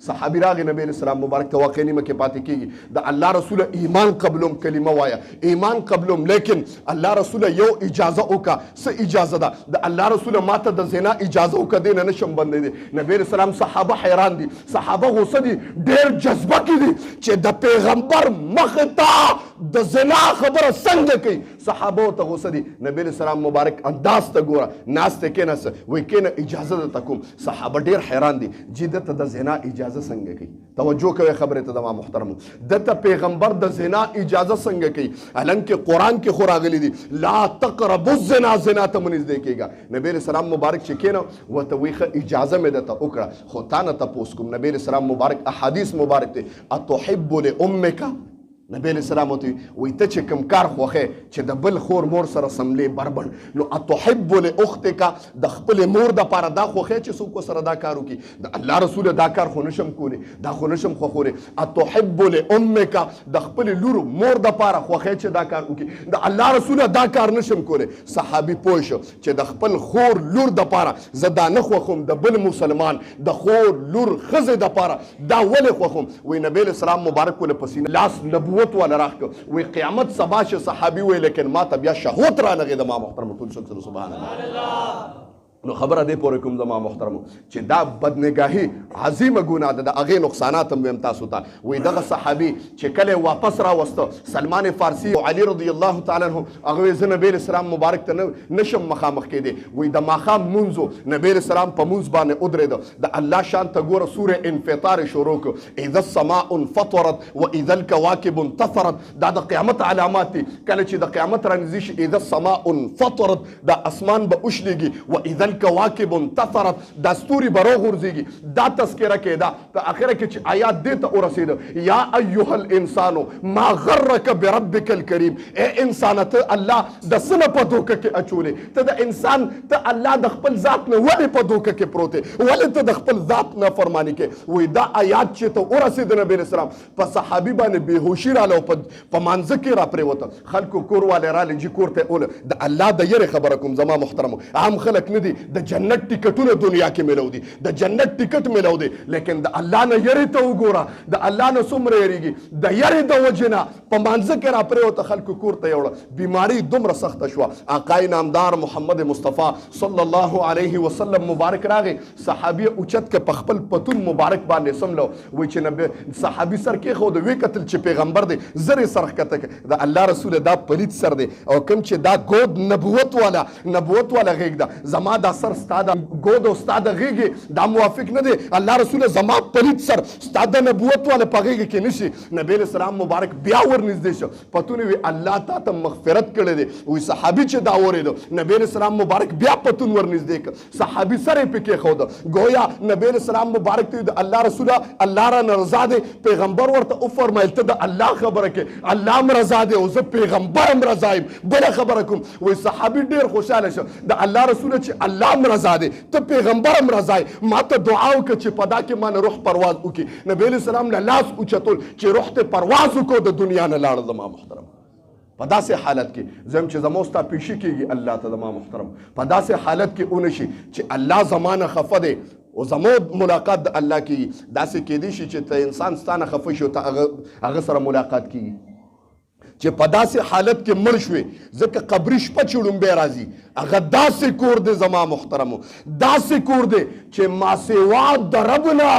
صحابي راغی نبی علیہ السلام مبارک ته واقع نیمه کې پاتې کیږي د الله رسول ایمان قبلوم کلمه وایا ایمان قبلوم لیکن الله رسول یو اجازه وکا څه اجازه ده د الله رسول ماته د زنا اجازه وکا دین نه شم بندې دي نبی علیہ السلام صحابه حیران دي صحابه غوسه دي ډېر جذبه کې دي چې د پیغمبر مخ ته د زنا خبره څنګه کوي صحابه ته غوسه دي نبی علیہ السلام مبارک انداز ته ګوره ناس ته کېناست وایي کېنه اجازه درته کوم صحابه ډېر حیران دي چې دته د زنا اجازه څنګه کوي توجه کوي خبره ته د ما محترم دته پیغمبر د زنا اجازه څنګه کوي الانکه قران کې خو راغلي دي لا تقربوا الزنا زنا ته منځ کېږي نبی علیہ السلام مبارک چې کېنه وته ویخه اجازه مې دته وکړه خو تا نه تاسو کوم نبی علیہ السلام مبارک احادیث مبارک ته اتحب لامک نبی علیہ السلام ته وی ته چې کوم کار خوښه چې د بل خور مور سره سملې بربند نو اتحب لاختک د خپل مور د پاره دا خوښه چې څوک سره دا کار وکي د الله رسول دا کار خو نشم کولی دا خو نشم خوخوره اتحب لامک د خپل لور مور د پاره خوښه چې دا کار وکي د الله رسول دا کار نشم کولی صحابي پوه شو چې د خپل خور لور د پاره زدا نه خوخم د بل مسلمان د خور لور خزه د پاره دا ولې خوخم وی نبی علیہ السلام مبارک ول پسینه لاس نبوت ولا راخ وی قیامت سبا ش صحابي وی لیکن ما ته بیا شهوت را نغې د ما محترم ټول شکر سبحان الله نو خبره دې پورې کوم زما محترم چې دا بدنګاهي عظیمه ګناه ده د هغې نقصانات هم ویم تاسو ته وایي دغه صحابي چې کله واپس راوسته سلمان فارسي او علي رضی الله تعالی عنه هغه وایي زه نبی السلام مبارک ته نشم مخامخ کېدی وایي د ماښام مونځ نبی السلام په مونځ باندې ودرېده د الله شان ته ګوره سوره انفطار شروع کړو اذا السماء انفطرت واذا الكواكب انتثرت دا د قیامت علامات دي کله چې د قیامت رانږدې شي اذا السماء انفطرت دا اسمان به وشلېږي واذا الكواكب انتثرت دا ستوري برو غورځيږي دا تذکره کېده په اخره کې چې آیات دې ته ورسېده یا ایها الانسان ما غرك بربك الكريم اے انسان ته الله د سنه په دوکه کې اچولې ته د انسان ته الله د خپل ذات نه ولې په دوکه کې پروت ولې ته د خپل ذات نه فرمانی کې وای دا آیات چې ته ورسېد نبی اسلام په صحابي باندې بهوشي رااله په مانځ کې را پریوته خلکو کور والے را لږی کور ته اول د الله د یری خبره کوم زما محترم عام خلک نه دي د جنت ټیکټونه دنیا کې ملو دي د جنت ټیکټ ملو دي لیکن د الله نه یری ته وګوره د الله نه څومره یریږي د یری د وجنه په مانځ کې را پریوته خلکو کور ته یوړه بیماری دومره سخته شوه آقای نامدار محمد مصطفی صلی الله علیه وسلم مبارک راغی صحابي اوچت کې په خپل پتون مبارک باندې سملو وای چې نبی صحابي سر کې خو د وی قتل چې پیغمبر دی زری سر کته د الله رسول دا پلیت سر دی او کوم چې دا ګود نبوت والا غیږ ده زما دا سر ستاده ګود او ستاده غیږ دا موافق نه دی الله رسول زما پلیت سر ستاده نبوت والا په غیږ کې نشي نبی اسلام مبارک بیا ورنږدې شو پتون وی الله ته مغفرت کړی دی وی صحابي چې دا اورېدو نبی اسلام مبارک بیا پتون ورنږدې ک صحابي سره پکې خود گویا نبی اسلام مبارک ته الله رسول الله را رضا دی پیغمبر ورته او فرمایل ته د الله خبره کې الله م رضا دی او زه پیغمبر م رضا یم بل خبره کوم وی صحابي ډیر خوشاله شو د الله رسول چې الله م رضا دی ته پیغمبر م رضا ما ته دعا وکړه چې پدا کې مان روح پرواز وکړي نبی اسلام له لاس اوچتول چې روح ته پرواز وکړو د دنیا نه لاړ زما محترم په داسې حالت کې زم چې زموستا پیشي کېږي الله ته زما محترم په داسې حالت کې اونشي چې الله زمانه خفه دی او زمو ملاقات د الله کېږي داسې کېدی شي چې ته انسان ستانه خفه شي او ته هغه سره ملاقات کېږي چې په داسې حالت کې مړ شوې ځکه قبري شپه چې ړومبی راځي هغه داسې کور دی زما محترمو داسې کور دی چې ما سوا د رب نه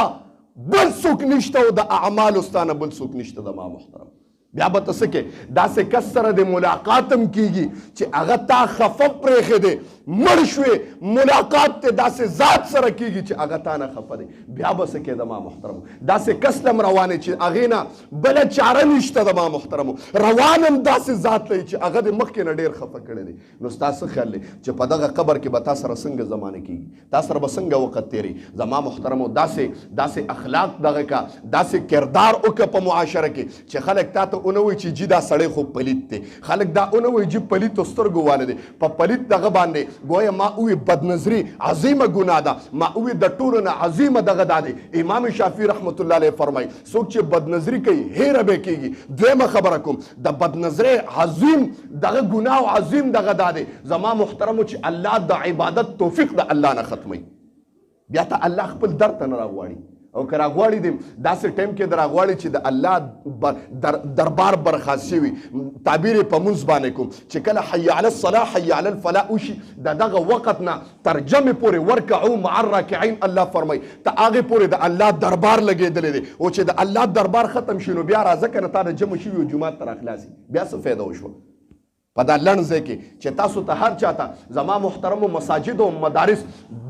بل څوک نشته او د اعمالو ستانه بل څوک نشته زما محترم بیا به ته څه کې داسې کس سره د ملاقات هم کېږي چې هغه تا خفه پرېښې دی مړ شوې ملاقات ته داسې ذات سره کېږي چې هغه تا نه خفه دی بیا به څه کې زما محترمو داسې کس له م روانې چې هغې نه بله چاره نشته زما محترمو روان هم داسې ذات لري چې هغه د مخکې نه ډېر خفه کړی دی نو ستا څه خیال دی چې په دغه قبر کې به تا سره څنګه زمانه کېږي تا سره به څنګه وخت تېری زما محترمو داسې اخلاق دغه کا داسې کردار وکړه په معاشره کې چې خلک تا ته اونه وایي چې جی دا سړی خو پلیت دی خلک دا اونه وایي جی پلیتو سترګو واله دی په پلیت دغه باندې گویا ما اوی بدنظری عظیمه گناه ده ما اوی د ټولو نه عظیمه دغه دا دی امام شافعي رحمت الله علیه فرمایي څوک چې بدنظري کوي هیره به کېږي دویمه خبره کوم د بدنظرۍ عظیم دغه ګناه او عظیم دغه دا دی زما محترمو چې الله د عبادت توفیق د الله نه ختموي بیا ته الله خپل در ته نه راغواړي او که راغواړي دې داسې ټایم کې د راغواړي چې د الله دربار برخاست شوي تعبیر یې په مونځ باندې کوم چې کله حي علی الصلاح حي علی الفلاح وشي د دغه وخت نه تر جمع پورې ورکعو مع الراکعین الله فرمایي ته هغې پورې د الله دربار لګېدلی دی او چې د الله دربار ختم شي نو بیا راځه که نه تا د جمع شوي جومات ته راخلاصي بیا څه فایده وشوه په دا لنډ ځای کې چې تاسو ته هر چاته زما محترمو مساجد او مدارس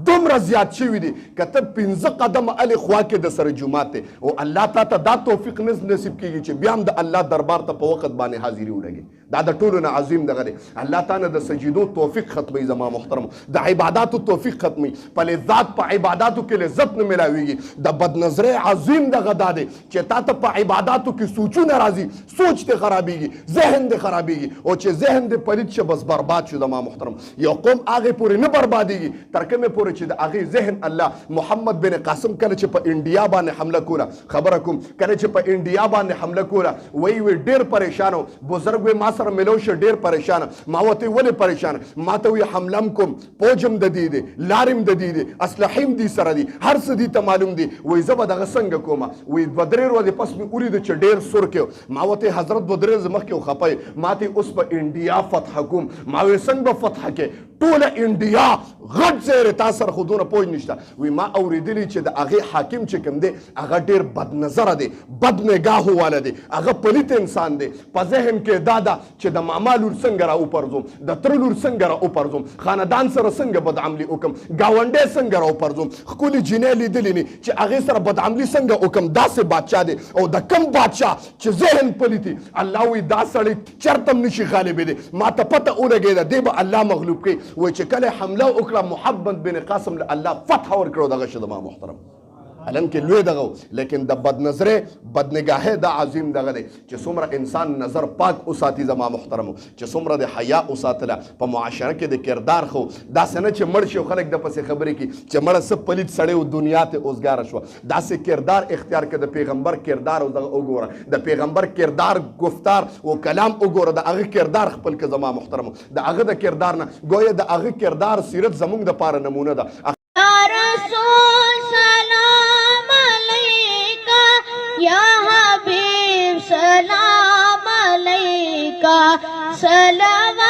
دومره زیات شوي دي که ته 15 قدمه الې خوا کې د سره جومات دی او الله تا ته دا توفیق نصیب کېږي چې بیا هم د الله دربار ته په وخت باندې حاضري ولګي دا د ټولو نه عظیم دغه دی الله تا نه د سجدو توفیق ختموي زما محترمو د عباداتو توفیق ختموي په لذات په عباداتو کې لذت نه میلاویږي د بدنظرۍ عظیم دغه دا دی چې تا ته په عباداتو کې سوچونه راځي سوچ دې خرابېږي ذهن دې خرابېږي او چې ذهن دې پلید شه بس برباد شو زما محترم یو قوم هغې پورې نه بربادېږي تر کومې پورې چې د هغې ذهن الله محمد بن قاسم کله چې په انډیا باندې حمله کوله خبره کوم کله چې په انډیا باندې حمله کوله وی ډېر پریشان و بزرګ وی ما سره ملو شه ډېر پریشانه ما ورته ولې پریشانه ما ته وی حمله م کوم پوج هم د دې دی لارې م د دې دی اسلحې م دې سره دي هر څه دې ته معلوم دي وی زه به دغه څنګه کومه وی 2-3 ورځې پس مې ولیده چې ډېر سور کې ما ورته حضرت 2-3 ورځې مخکې خفه ما ته اوس په انډیا فتح کوم ما وی څنګه به فتح کې ټوله انډیا غټ ځای تا سره خو دونه پوه نشته وی ما اورېدلي چې د هغې حاکم چې کوم دی هغه ډېر بد نظره دی بد نګاهو والا دی هغه پلیت انسان دی په ذهن کې دا ده چې د ماما لور څنګه را وپرځوم د تره لور څنګه را وپرځوم خاندان سره څنګه بدعملي وکړم ګاونډی څنګه را وپرځوم ښکلې جینۍ لیدلې ني چې هغې سره بدعملي څنګه وکړم داسې بادشاه دی او د کم بادشاه چې ذهن پلیتي الله وی دا سړی چرته هم نشي غالبېدی ما ته پته ولګېده دی به الله مغلوب کوي وایي چې کله حمله وکړه محمد بن قاسم له الله فتح ورکړو دغه شه زما محترم علم کې لوی دغه لیکن د بدنظرۍ بدنګاهۍ دا عظیم دغه دی چې څومره انسان نظر پاک وساتي زما محترمو چې څومره د حیا وساتله په معاشره کې د کردار خو داسې نه چې مړ شي او خلک دپسې خبرې کړي چې مړه څه پلیت سړی و دنیا ته اوزګاره شوه داسې کردار اختیار کړه د پیغمبر کردار او دغه وګوره د پیغمبر کردار گفتار او کلام وګوره د هغه کردار خپل که زما محترمو د هغه د کردار نه ګویا د هغه کردار سیرت زموږ دپاره نمونه ده या हबीब सलाम अलैका सलाम